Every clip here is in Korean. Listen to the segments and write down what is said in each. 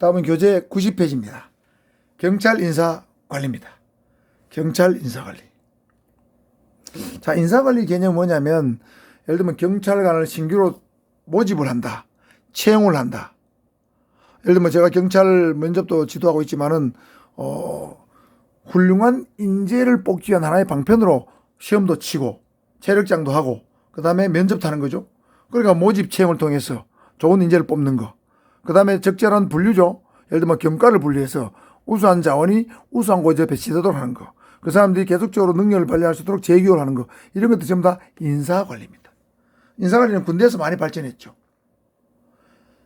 다음은 교재 90페이지입니다. 경찰 인사관리입니다. 경찰 인사관리. 자, 인사관리 개념은 뭐냐면, 예를 들면 경찰관을 신규로 모집을 한다. 채용을 한다. 예를 들면 제가 경찰 면접도 지도하고 있지만은, 훌륭한 인재를 뽑기 위한 하나의 방편으로 시험도 치고, 체력장도 하고, 그 다음에 면접도 하는 거죠. 그러니까 모집 채용을 통해서 좋은 인재를 뽑는 거. 그 다음에 적절한 분류죠. 예를 들면 경과를 분류해서 우수한 자원이 우수한 곳에 배치되도록 하는 거. 그 사람들이 계속적으로 능력을 발휘할 수 있도록 재교육을 하는 거. 이런 것도 전부 다 인사관리입니다. 인사관리는 군대에서 많이 발전했죠.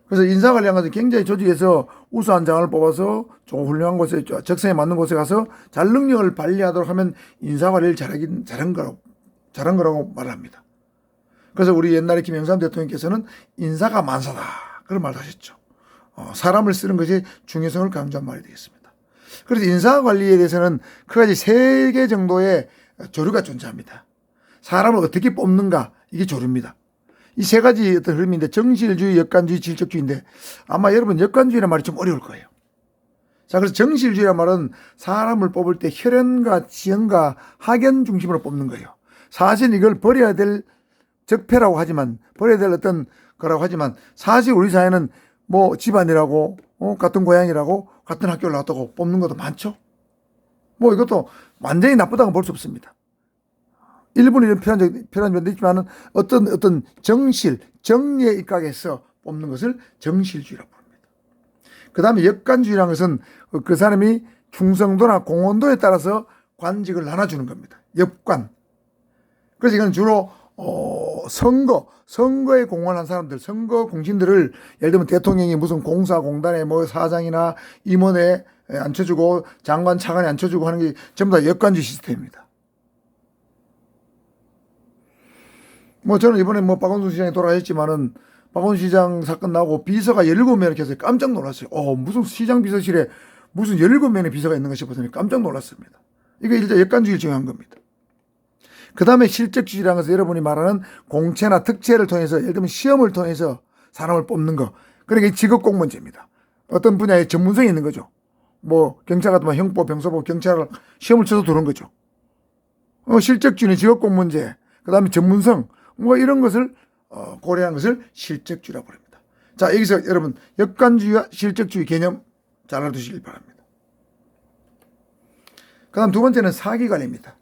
그래서 인사관리한 것은 굉장히 조직에서 우수한 자원을 뽑아서 좀 훌륭한 곳에, 적성에 맞는 곳에 가서 잘 능력을 발휘하도록 하면 인사관리를 잘한 거라고 말합니다. 그래서 우리 옛날에 김영삼 대통령께서는 인사가 만사다. 그런 말을 하셨죠. 사람을 쓰는 것이 중요성을 강조한 말이 되겠습니다. 그래서 인사관리에 대해서는 크게 3개 정도의 조류가 존재합니다. 사람을 어떻게 뽑는가, 이게 조류입니다. 이 3가지 어떤 흐름인데, 정실주의, 역관주의, 질적주의인데, 아마 여러분 역관주의라는 말이 좀 어려울 거예요. 자, 그래서 정실주의라는 말은 사람을 뽑을 때 혈연과 지연과 학연 중심으로 뽑는 거예요. 사실 이걸 버려야 될 적폐라고 하지만, 버려야 될 어떤 거라고 하지만, 사실 우리 사회는 뭐 집안이라고, 같은 고향이라고, 같은 학교를 나왔다고 뽑는 것도 많죠. 뭐 이것도 완전히 나쁘다고 볼 수 없습니다. 일부는 이런 필요한 면도 있지만은 어떤 정실, 정리에 입각해서 뽑는 것을 정실주의라고 부릅니다. 그 다음에 역관주의라는 것은 그 사람이 충성도나 공헌도에 따라서 관직을 나눠주는 겁니다. 역관. 그래서 이건 주로 선거에 공헌한 사람들, 선거 공신들을 예를 들면 대통령이 무슨 공사공단에 뭐 사장이나 임원에 앉혀주고 장관 차관에 앉혀주고 하는 게 전부 다 역관주의 시스템입니다. 뭐 저는 이번에 뭐 박원순 시장이 돌아가셨지만은 박원순 시장 사건 나오고 비서가 17명 이렇게 해서 깜짝 놀랐어요. 무슨 시장 비서실에 무슨 17명의 비서가 있는 것이 보더니 깜짝 놀랐습니다. 이게 일단 역관주의를 정한 겁니다. 그 다음에 실적주의라는 것은 여러분이 말하는 공채나 특채를 통해서, 예를 들면 시험을 통해서 사람을 뽑는 거. 그러니까 직업 공무원제입니다. 어떤 분야에 전문성이 있는 거죠. 뭐 경찰 같으면 형법, 병사법, 경찰 시험을 쳐서 들어온 거죠. 실적주의는 직업 공무원제, 그 다음에 전문성, 뭐 이런 것을 고려한 것을 실적주의라고 합니다. 자, 여기서 여러분 역관주의와 실적주의 개념 잘 알아두시길 바랍니다. 그 다음 2번째는 사기관리입니다.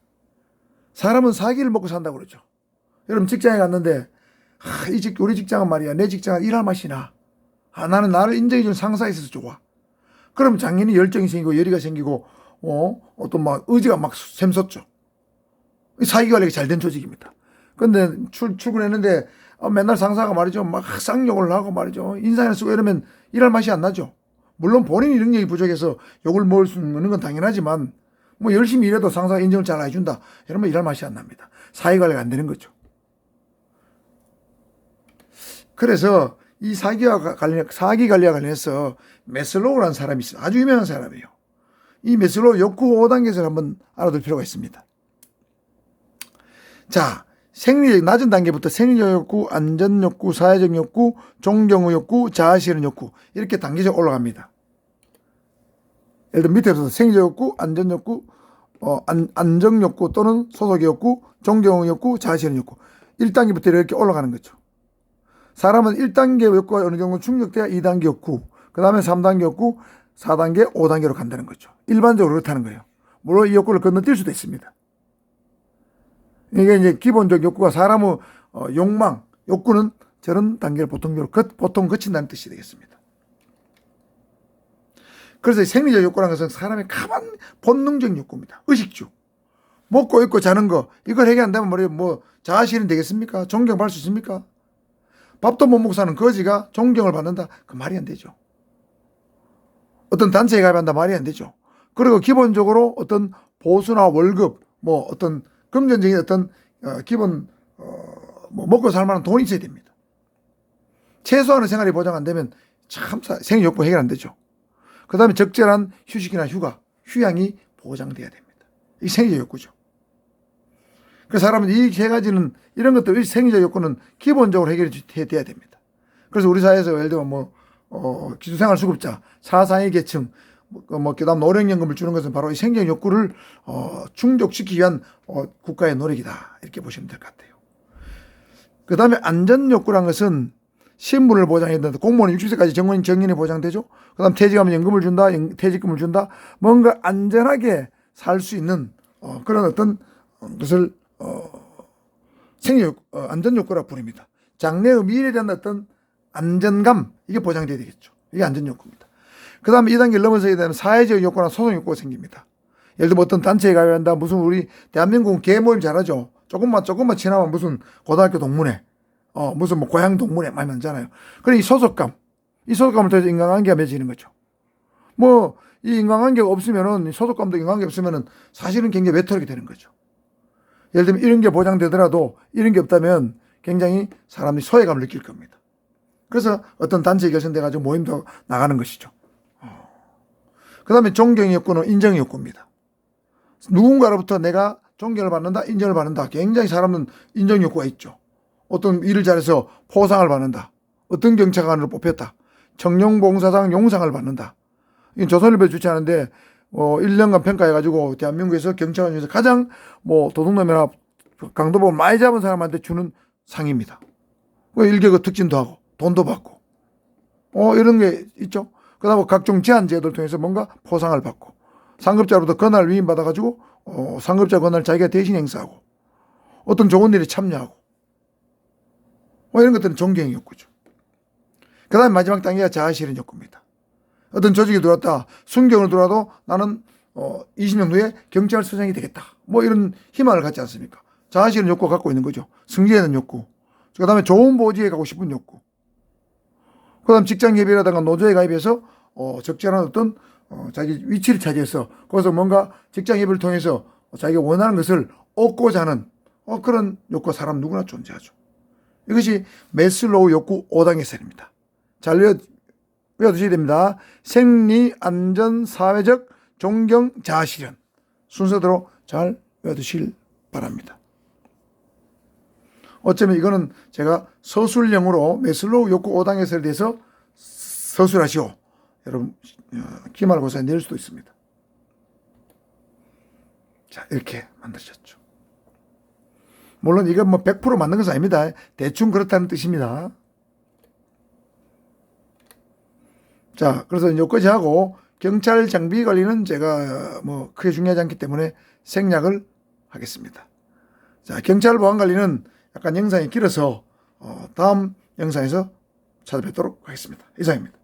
사람은 사기를 먹고 산다고 그러죠. 여러분 직장에 갔는데 우리 직장은 말이야, 내 직장은 일할 맛이 나. 나는 나를 인정해주는 상사가 있어서 좋아. 그럼 당연히 열정이 생기고 열의가 생기고 어떤 막 의지가 막 샘솟죠. 사기관리가 잘 된 조직입니다. 근데 출근했는데 맨날 상사가 말이죠, 막 쌍욕을 하고 말이죠, 인상을 쓰고 이러면 일할 맛이 안 나죠. 물론 본인이 능력이 부족해서 욕을 먹을 수 있는 건 당연하지만 뭐 열심히 일해도 상사가 인정을 잘 해준다 이러면 일할 맛이 안 납니다. 사기관리가 안 되는 거죠. 그래서 이 사기관리와 관련해서 매슬로우라는 사람이 있어요. 아주 유명한 사람이에요. 이 매슬로우 욕구 5단계에서 한번 알아둘 필요가 있습니다. 자, 생리적 낮은 단계부터 생리적 욕구, 안전 욕구, 사회적 욕구, 존경 욕구, 자아 실현 욕구, 이렇게 단계적으로 올라갑니다. 예를 들어 밑에서 생리적 욕구, 안전 욕구, 안정 욕구 또는 소속 욕구, 존경 욕구, 자아 실현 욕구, 1단계부터 이렇게 올라가는 거죠. 사람은 1단계 욕구가 어느 정도 충족돼야 2단계 욕구, 그 다음에 3단계 욕구, 4단계, 5단계로 간다는 거죠. 일반적으로 그렇다는 거예요. 물론 이 욕구를 건너뛸 수도 있습니다. 이게 이제 기본적 욕구가 사람의 욕망, 욕구는 저런 단계를 보통 거친다는 뜻이 되겠습니다. 그래서 생리적 욕구라는 것은 사람의 가만 본능적 욕구입니다. 의식주. 먹고 입고 자는 거, 이걸 해결한다면 뭐 자아 실현 되겠습니까? 존경받을 수 있습니까? 밥도 못 먹고 사는 거지가 존경을 받는다? 그 말이 안 되죠. 어떤 단체에 가입한다? 말이 안 되죠. 그리고 기본적으로 어떤 보수나 월급, 뭐 어떤 금전적인 어떤 기본 뭐 먹고 살 만한 돈이 있어야 됩니다. 최소한의 생활이 보장 안 되면 참 생리 욕구 해결 안 되죠. 그 다음에 적절한 휴식이나 휴양이 보장돼야 됩니다. 이 생리적 욕구죠. 그래서 사람은 이 3가지는, 이런 것들, 생리적 욕구는 기본적으로 해결이 돼야 됩니다. 그래서 우리 사회에서 예를 들면 기초생활수급자, 사상위 계층, 그다음 노령연금을 주는 것은 바로 이 생존 욕구를 충족시키기 위한 국가의 노력이다. 이렇게 보시면 될 것 같아요. 그 다음에 안전욕구란 것은 신분을 보장해야 된다. 공무원은 60세까지 정년이 보장되죠. 그 다음 퇴직하면 연금을 준다. 퇴직금을 준다. 뭔가 안전하게 살 수 있는 그런 어떤 것을 안전욕구라 부릅니다. 장래의 미래에 대한 어떤 안전감, 이게 보장돼야 되겠죠. 이게 안전욕구입니다. 그 다음에 2단계를 넘어서게 되면 사회적 욕구나 소송욕구가 생깁니다. 예를 들면 어떤 단체에 가입한다. 무슨 우리 대한민국은 개모임 잘하죠. 조금만 지나면 무슨 고등학교 동문회, 무슨 뭐 고향 동문회 많이 만잖아요. 그래, 이 소속감을 통해서 인간관계가 맺어지는 거죠. 뭐, 이 인간관계가 없으면은, 소속감도 인간관계 없으면은 사실은 굉장히 외톨이게 되는 거죠. 예를 들면 이런 게 보장되더라도 이런 게 없다면 굉장히 사람들이 소외감을 느낄 겁니다. 그래서 어떤 단체에 결성돼가지고 모임도 나가는 것이죠. 그 다음에 존경의 욕구는 인정의 욕구입니다. 누군가로부터 내가 존경을 받는다, 인정을 받는다. 굉장히 사람은 인정 욕구가 있죠. 어떤 일을 잘해서 포상을 받는다. 어떤 경찰관으로 뽑혔다. 청룡봉사상 용상을 받는다. 이건 조선일보에 주최하는데 1년간 평가해가지고 대한민국에서 경찰관 중에서 가장 도둑놈이나 강도범을 많이 잡은 사람한테 주는 상입니다. 일개그 특진도 하고 돈도 받고 이런 게 있죠. 그 다음에 각종 제한 제도를 통해서 뭔가 포상을 받고 상급자로부터 권한을 위임받아가지고 상급자 권한을 자기가 대신 행사하고 어떤 좋은 일에 참여하고 이런 것들은 존경의 욕구죠. 그 다음에 마지막 단계가 자아실현 욕구입니다. 어떤 조직에 들어왔다. 순경을 들어와도 나는 20년 후에 경찰서장이 되겠다. 이런 희망을 갖지 않습니까? 자아실현 욕구가 갖고 있는 거죠. 승진하는 욕구. 그 다음에 좋은 보직에 가고 싶은 욕구. 그 다음 직장협의라든가 노조에 가입해서 적절한 어떤 자기 위치를 차지해서 거기서 뭔가 직장협의를 통해서 자기가 원하는 것을 얻고자 하는 그런 욕구가 사람 누구나 존재하죠. 이것이 매슬로우 욕구 5단계설입니다. 잘 외워두셔야 됩니다. 생리, 안전, 사회적, 존경, 자아실현. 순서대로 잘 외워두실 바랍니다. 어쩌면 이거는 제가 서술형으로 매슬로우 욕구 5단계설에 대해서 서술하시오. 여러분 기말고사에 낼 수도 있습니다. 자, 이렇게 만드셨죠. 물론 이건 100% 맞는 것은 아닙니다. 대충 그렇다는 뜻입니다. 자, 그래서 여기까지 하고 경찰 장비 관리는 제가 크게 중요하지 않기 때문에 생략을 하겠습니다. 자, 경찰 보안 관리는 약간 영상이 길어서 다음 영상에서 찾아뵙도록 하겠습니다. 이상입니다.